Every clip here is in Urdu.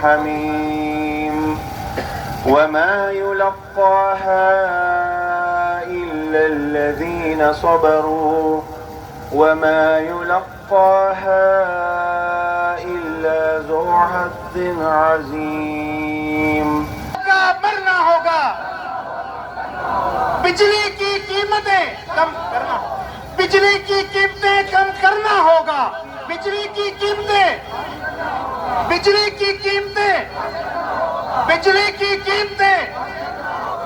حميم وما يلقاها إلا الذين صبروا وما يلقاها إلا ذو حظ عظيم. مرنا ہوگا، بجلی کی قیمتیں کم کرنا، بجلی کی قیمتیں کم کرنا ہوگا، بجلی کی قیمتیں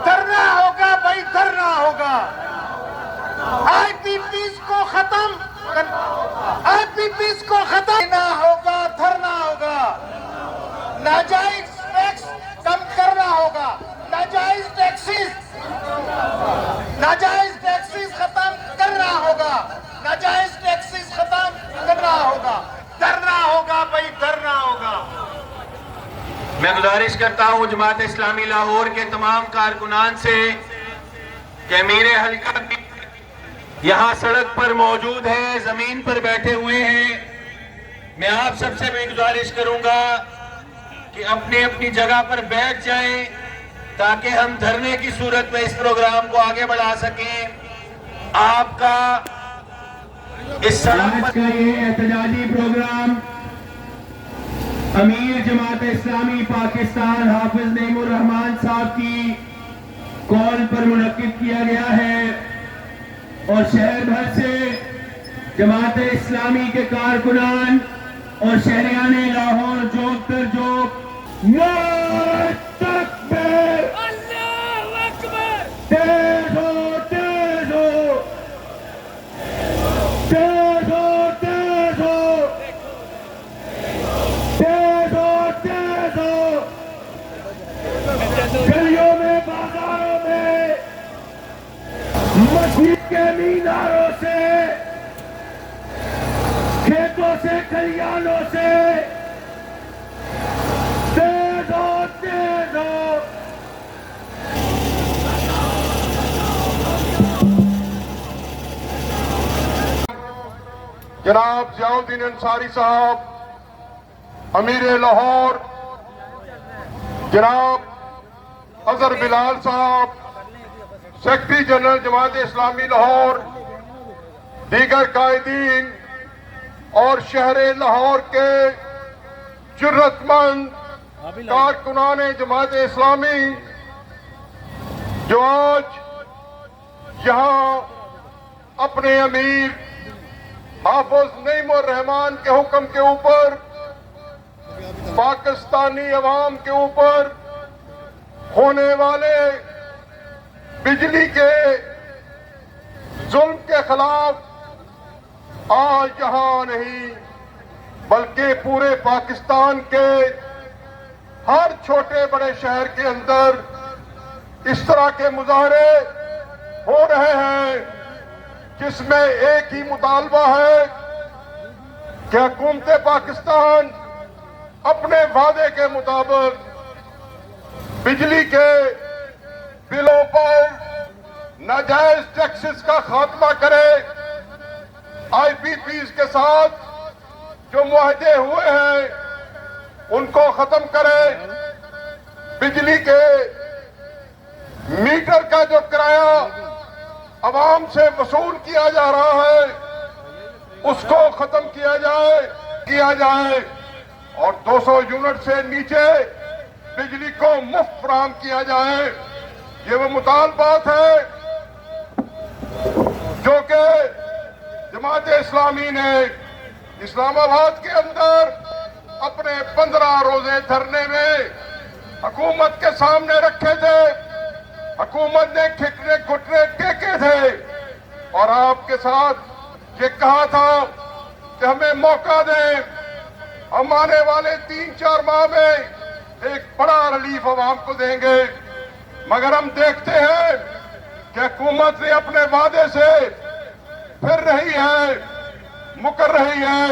دھرنا ہوگا بھائی، دھرنا ہوگا. آئی پی پیز کو ختم کرنا ہوگا، دھرنا ہوگا. ناجائز ٹیکس کم کرنا ہوگا، ناجائز ٹیکسز ختم کرنا ہوگا، ناجائز ٹیکسز ختم کرنا ہوگا. دھرنا ہوگا بھائی، دھرنا ہوگا. میں گزارش کرتا ہوں جماعت اسلامی لاہور کے تمام کارکنان سے کہ امیر حلقہ یہاں سڑک پر موجود ہیں، زمین پر بیٹھے ہوئے ہیں. میں آپ سب سے بھی گزارش کروں گا کہ اپنی اپنی جگہ پر بیٹھ جائیں تاکہ ہم دھرنے کی صورت میں اس پروگرام کو آگے بڑھا سکیں. آپ کا اس سڑک پر یہ احتجاجی پروگرام امیر جماعت اسلامی پاکستان حافظ نعیم الرحمان صاحب کی کال پر منعقد کیا گیا ہے اور شہر بھر سے جماعت اسلامی کے کارکنان اور شہریان لاہور جوک در جوک نعرہ تکبیر، اللہ اکبر، تیز ہو تیز ہو تیز ہو تیز ہو تیز ہو تیز ہو. گلیوں میں، بازاروں میں، مسجد کے میناروں سے، کھیتوں سے، کھلیانوں سے تیز ہو تیز ہو. جناب ضیاء الدین انصاری صاحب امیر لاہور، جناب اظہر بلال صاحب سیکرٹری جنرل جماعت اسلامی لاہور، دیگر قائدین اور شہر لاہور کے جرت مند کارکنان جماعت اسلامی جو آج یہاں اپنے امیر حافظ نعیم الرحمان کے حکم کے اوپر پاکستانی عوام کے اوپر ہونے والے بجلی کے ظلم کے خلاف آج یہاں نہیں بلکہ پورے پاکستان کے ہر چھوٹے بڑے شہر کے اندر اس طرح کے مظاہرے ہو رہے ہیں جس میں ایک ہی مطالبہ ہے کہ حکومت پاکستان اپنے وعدے کے مطابق بجلی کے بلوں پر ناجائز ٹیکسز کا خاتمہ کرے، آئی پی پیز کے ساتھ جو معاہدے ہوئے ہیں ان کو ختم کرے، بجلی کے میٹر کا جو کرایہ عوام سے وصول کیا جا رہا ہے اس کو ختم کیا جائے اور 200 یونٹ سے نیچے بجلی کو مفت فراہم کیا جائے. یہ وہ مطالبات ہیں جو کہ جماعت اسلامی نے اسلام آباد کے اندر اپنے 15 روزے دھرنے میں حکومت کے سامنے رکھے تھے. حکومت نے گھٹنے ٹیکے تھے اور آپ کے ساتھ یہ کہا تھا کہ ہمیں موقع دیں، ہم آنے والے 3-4 ماہ میں ایک بڑا ریلیف عوام کو دیں گے. مگر ہم دیکھتے ہیں کہ حکومت نے اپنے وعدے سے پھر رہی ہے، مکر رہی ہے.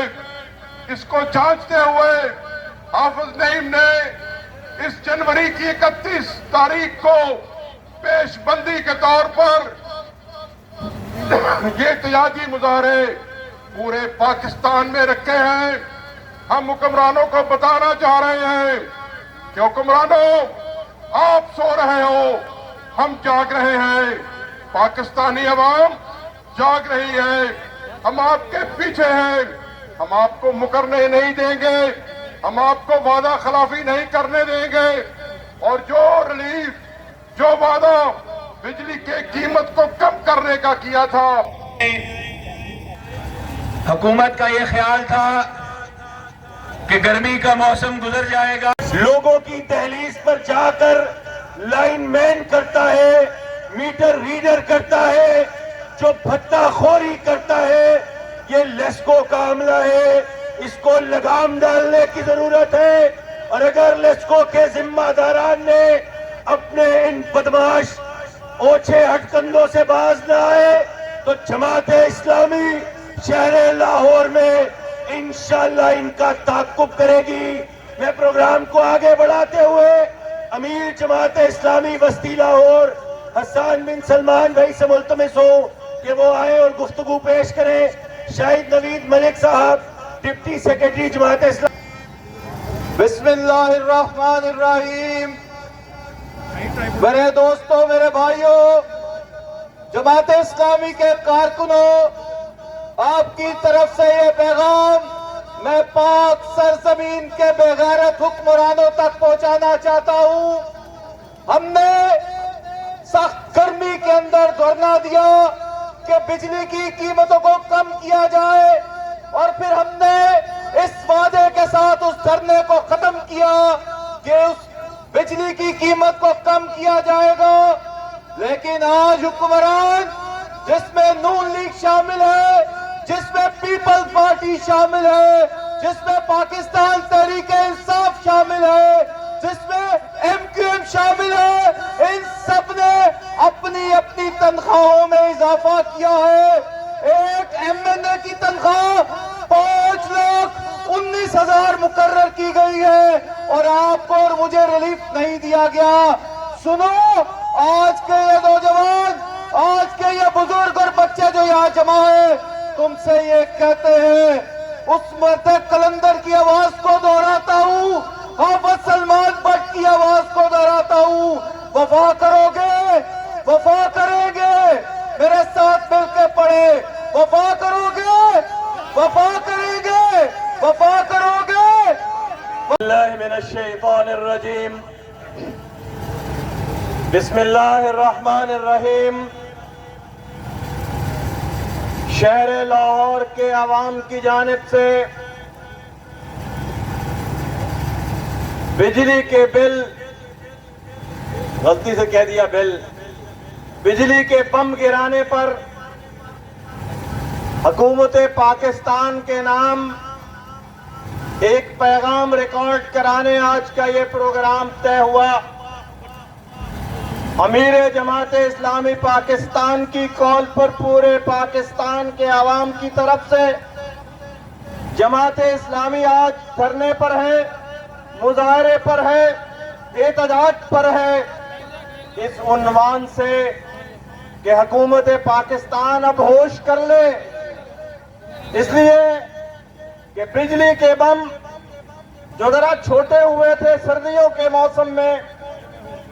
اس کو جانچتے ہوئے حافظ نعیم نے اس جنوری کی 31 تاریخ کو پیش بندی کے طور پر یہ احتجاجی مظاہرے پورے پاکستان میں رکھے ہیں. ہم حکمرانوں کو بتانا چاہ رہے ہیں کہ حکمرانوں آپ سو رہے ہو، ہم جاگ رہے ہیں، پاکستانی عوام جاگ رہی ہے، ہم آپ کے پیچھے ہیں، ہم آپ کو مکرنے نہیں دیں گے، ہم آپ کو وعدہ خلافی نہیں کرنے دیں گے، اور جو ریلیف، جو وعدہ بجلی کی قیمت کو کم کرنے کا کیا تھا، حکومت کا یہ خیال تھا کہ گرمی کا موسم گزر جائے گا، لوگوں کی دہلیز پر جا کر لائن مین کرتا ہے، میٹر ریڈر کرتا ہے، جو بھتہ خوری کرتا ہے، یہ لیسکو کا عملہ ہے، اس کو لگام ڈالنے کی ضرورت ہے، اور اگر لیسکو کے ذمہ داران نے اپنے ان بدماش اوچھے ہٹکندوں سے باز نہ آئے تو جماعت اسلامی شہر لاہور میں انشاءاللہ ان کا تعاقب کرے گی۔ میں پروگرام کو آگے بڑھاتے ہوئے امیر جماعت اسلامی وسطی لاہور حسان بن سلمان بھائی سے ملتمس ہوں کہ وہ آئے اور گفتگو پیش کریں۔ شاہد نوید ملک صاحب، ڈپٹی سیکرٹری جماعت اسلامی۔ بسم اللہ الرحمن الرحیم۔ میرے دوستوں، میرے بھائیوں، جماعت اسلامی کے کارکنوں، آپ کی طرف سے یہ پیغام میں پاک سرزمین کے بے غیرت حکمرانوں تک پہنچانا چاہتا ہوں۔ ہم نے سخت گرمی کے اندر دھرنا دیا کہ بجلی کی قیمتوں کو کم کیا جائے، اور پھر ہم نے اس وعدے کے ساتھ اس دھرنے کو ختم کیا کہ اس بجلی کی قیمت کو کم کیا جائے گا۔ لیکن آج حکمران، جس میں نون لیگ شامل ہے، جس میں پیپلز پارٹی شامل ہے، جس میں پاکستان تحریک انصاف شامل ہے، جس میں ایم کیو ایم شامل ہے، ان سب نے اپنی اپنی تنخواہوں میں اضافہ کیا ہے۔ ایک ایم این اے کی تنخواہ 5,19,000 مقرر کی گئی ہے، اور آپ کو اور مجھے ریلیف نہیں دیا گیا۔ سنو، آج کے یہ نوجوان، آج کے یہ بزرگ اور بچے جو یہاں جمع ہیں، تم سے یہ کہتے ہیں، اس مرد کلندر کی آواز کو دہراتا ہوں، حافظ سلمان بٹ کی آواز کو دہراتا ہوں، وفا کرو گے، وفا کریں گے، میرے ساتھ مل کے پڑھے، وفا کرو گے، وفا کریں گے، وفا کرو گے۔ اللہ من الشیطان الرجیم، بسم اللہ الرحمن الرحیم۔ شہر لاہور کے عوام کی جانب سے بجلی کے بل، غلطی سے کہہ دیا بل، بجلی کے بم گرانے پر حکومت پاکستان کے نام ایک پیغام ریکارڈ کرانے آج کا یہ پروگرام طے ہوا۔ امیر جماعت اسلامی پاکستان کی کال پر پورے پاکستان کے عوام کی طرف سے جماعت اسلامی آج دھرنے پر ہے، مظاہرے پر ہے، احتجاج پر ہے، اس عنوان سے کہ حکومت پاکستان اب ہوش کر لے، اس لیے کہ بجلی کے بم جو ذرا چھوٹے ہوئے تھے سردیوں کے موسم میں،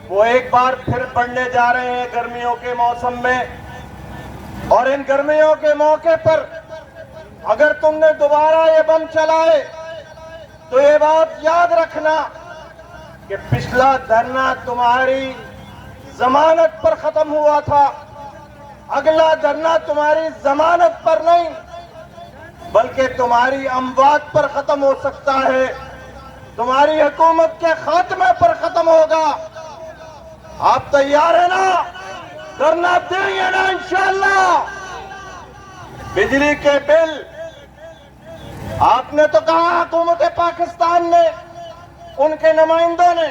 وہ ایک بار پھر پڑنے جا رہے ہیں گرمیوں کے موسم میں، اور ان گرمیوں کے موقع پر اگر تم نے دوبارہ یہ بم چلائے تو یہ بات یاد رکھنا کہ پچھلا دھرنا تمہاری ضمانت پر ختم ہوا تھا، اگلا دھرنا تمہاری ضمانت پر نہیں بلکہ تمہاری اموات پر ختم ہو سکتا ہے، تمہاری حکومت کے خاتمے پر ختم ہوگا۔ آپ تیار ہیں نا؟ دھرنا دیں گے نا انشاءاللہ؟ بجلی کے بل، آپ نے تو کہا حکومت پاکستان نے، ان کے نمائندوں نے،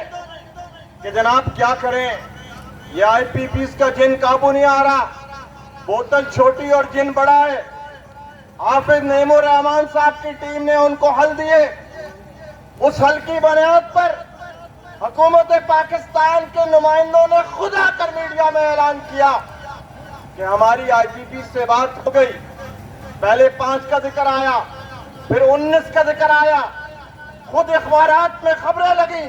کہ جناب کیا کریں، یہ آئی پی پیز کا جن قابو نہیں آ رہا، بوتل چھوٹی اور جن بڑا ہے۔ حافظ نعیم الرحمان صاحب کی ٹیم نے ان کو حل دیے، اس حل کی بنیاد پر حکومت پاکستان کے نمائندوں نے خود آ کر میڈیا میں اعلان کیا کہ ہماری آئی پی پی سے بات ہو گئی۔ پہلے 5 کا ذکر آیا، پھر 19 کا ذکر آیا، خود اخبارات میں خبریں لگیں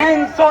300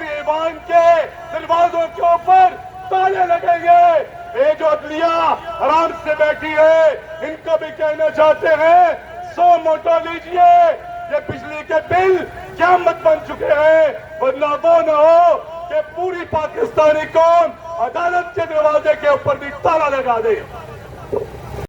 گریبان کے دروازوں کے اوپر تالے لگیں گے. یہ جو عدلیہ آرام سے بیٹھی ہے ان کو بھی کہنا چاہتے ہیں 100 موٹا لیجئے. یہ بجلی کے بل قیامت بن چکے ہیں, ورنہ وہ نہ ہو کہ پوری پاکستانی قوم عدالت کے دروازے کے اوپر بھی تالا لگا دے.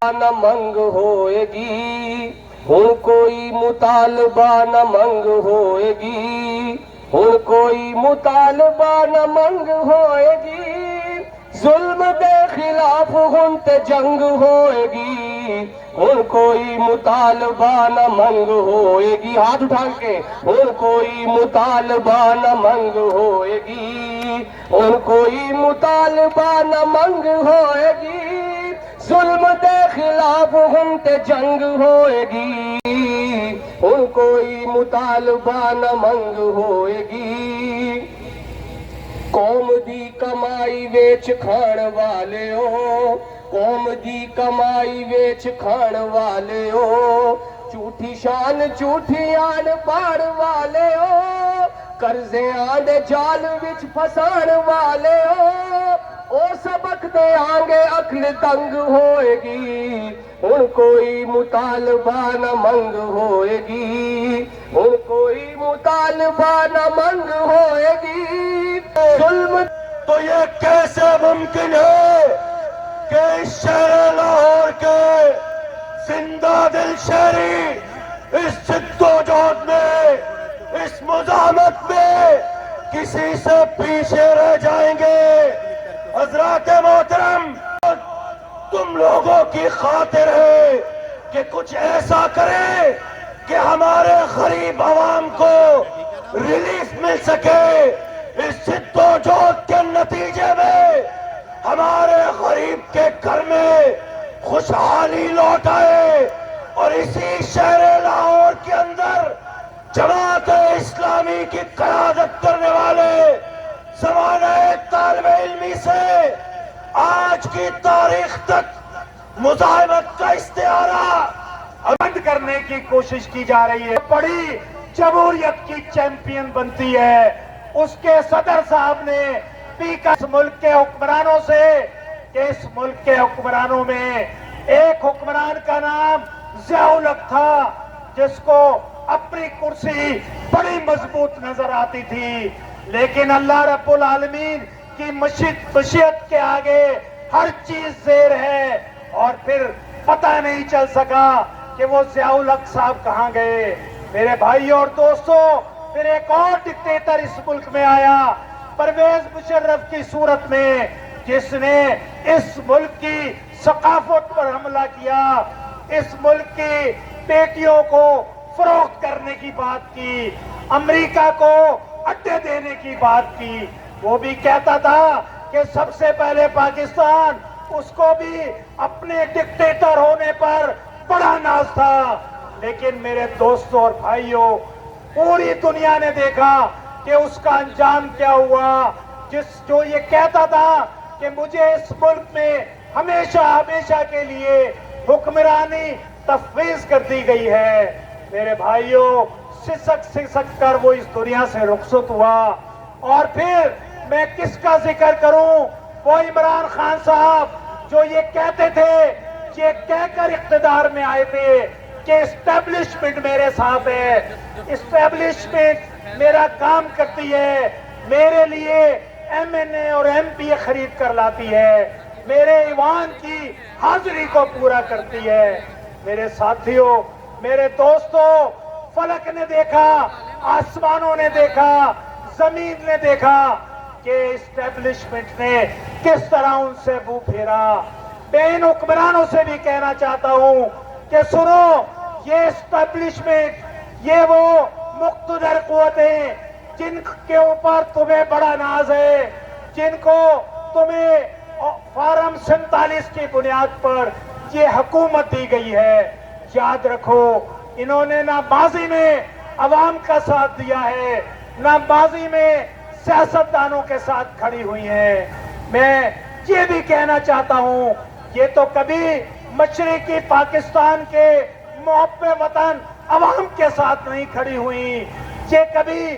نہ منگ ہوئے گی ہن کوئی مطالبہ نہ منگ ہوئے گی, ہن کوئی مطالبہ نہ منگ ہوئے گی, ظلم دے خلاف ہن تے جنگ ہوئے گی, ہن کوئی مطالبہ نہ منگ ہوئے گی. ہاتھ اٹھا کے ہن کوئی مطالبہ نہ منگ ہوئے گی, ہن کوئی مطالبہ نہ منگ ہوئے گی, ظلم دے خلاف ہن تے جنگ ہوئے گی, ہن کوئی مطالبہ نہ منگ ہوئے گی. قوم دی کمائی ویچ کھان والے ہو, قوم دی کمائی ویچ کھان والے ہو, جھوٹی شان جھوٹی آن پاڑ والے ہو, قرضے آندے جال وچ پھسان والے ہو, او سبق دے آنگے عقل تنگ ہوئے گی, ہن کوئی مطالبہ نہ منگ ہوئے گی, ہن کوئی مطالبہ نہ منگ ہوئے گی. ظلم تو یہ کیسے ممکن ہے کہ اس شہر لاہور کے زندہ دل شہری اس جد و جہد میں, اس مزاحمت میں کسی سے پیچھے رہ جائیں گے؟ حضرات محترم, تم لوگوں کی خاطر ہے کہ کچھ ایسا کرے کہ ہمارے غریب عوام کو ریلیف مل سکے. اس جد و جہد کے نتیجے میں ہمارے غریب کے گھر میں خوشحالی لوٹ آئے, اور اسی شہر لاہور کے اندر جماعت اسلامی کی قیادت کرنے والے زمانہ طالب علمی سے آج کی تاریخ تک مزاحمت کا استعارہ بند کرنے کی کوشش کی جا رہی ہے. بڑی جمہوریت کی چیمپئن بنتی ہے, اس کے صدر صاحب نے اس ملک کے حکمرانوں سے کہ اس ملک کے حکمرانوں میں ایک حکمران کا نام ضیاء الحق تھا, جس کو اپنی کرسی بڑی مضبوط نظر آتی تھی, لیکن اللہ رب العالمین کی مشیت کے آگے ہر چیز زیر ہے, اور پھر پتہ نہیں چل سکا کہ وہ ضیاء الحق صاحب کہاں گئے. میرے بھائی اور دوستوں, پھر ایک اور ڈکٹیٹر اس ملک میں آیا, پرویز مشرف کی صورت میں, جس نے اس ملک کی ثقافت پر حملہ کیا, اس ملک کی بیٹیوں کو فروخت کرنے کی بات کی, امریکہ کو اڈے دینے کی بات کی. وہ بھی کہتا تھا کہ سب سے پہلے پاکستان, اس کو بھی اپنے ڈکٹیٹر ہونے پر بڑا ناز تھا. لیکن میرے دوستوں اور بھائیوں, پوری دنیا نے دیکھا کہ اس کا انجام کیا ہوا. جو یہ کہتا تھا کہ مجھے اس ملک میں ہمیشہ ہمیشہ کے لیے حکمرانی تفویض کر دی گئی ہے, میرے بھائیوں سسک کر وہ اس دنیا سے رخصت ہوا. اور پھر میں کس کا ذکر کروں؟ وہ عمران خان صاحب جو یہ کہتے تھے, یہ کہہ کر اقتدار میں آئے تھے کہ اسٹیبلشمنٹ میرے ساتھ ہے, اسٹیبلشمنٹ میرا کام کرتی ہے, میرے لیے ایم این اے اور ایم پی اے خرید کر لاتی ہے, میرے ایوان کی حاضری کو پورا کرتی ہے. میرے ساتھیوں, میرے دوستوں, فلک نے دیکھا, آسمانوں نے دیکھا, زمین نے دیکھا کہ اسٹیبلشمنٹ نے کس طرح ان سے منہ پھیرا. میں ان حکمرانوں سے بھی کہنا چاہتا ہوں کہ سنو, یہ اسٹیبلشمنٹ, یہ وہ مقتدر قوتیں جن کے اوپر تمہیں بڑا ناز ہے, جن کو تمہیں فارم 47 کی بنیاد پر یہ حکومت دی گئی ہے, یاد رکھو انہوں نے نہ ماضی میں عوام کا ساتھ دیا ہے, نہ ماضی میں سیاستدانوں کے ساتھ کھڑی ہوئی ہیں. میں یہ بھی کہنا چاہتا ہوں, یہ تو کبھی مشرقی پاکستان کے محب وطن عوام کے ساتھ نہیں کھڑی ہوئی, یہ کبھی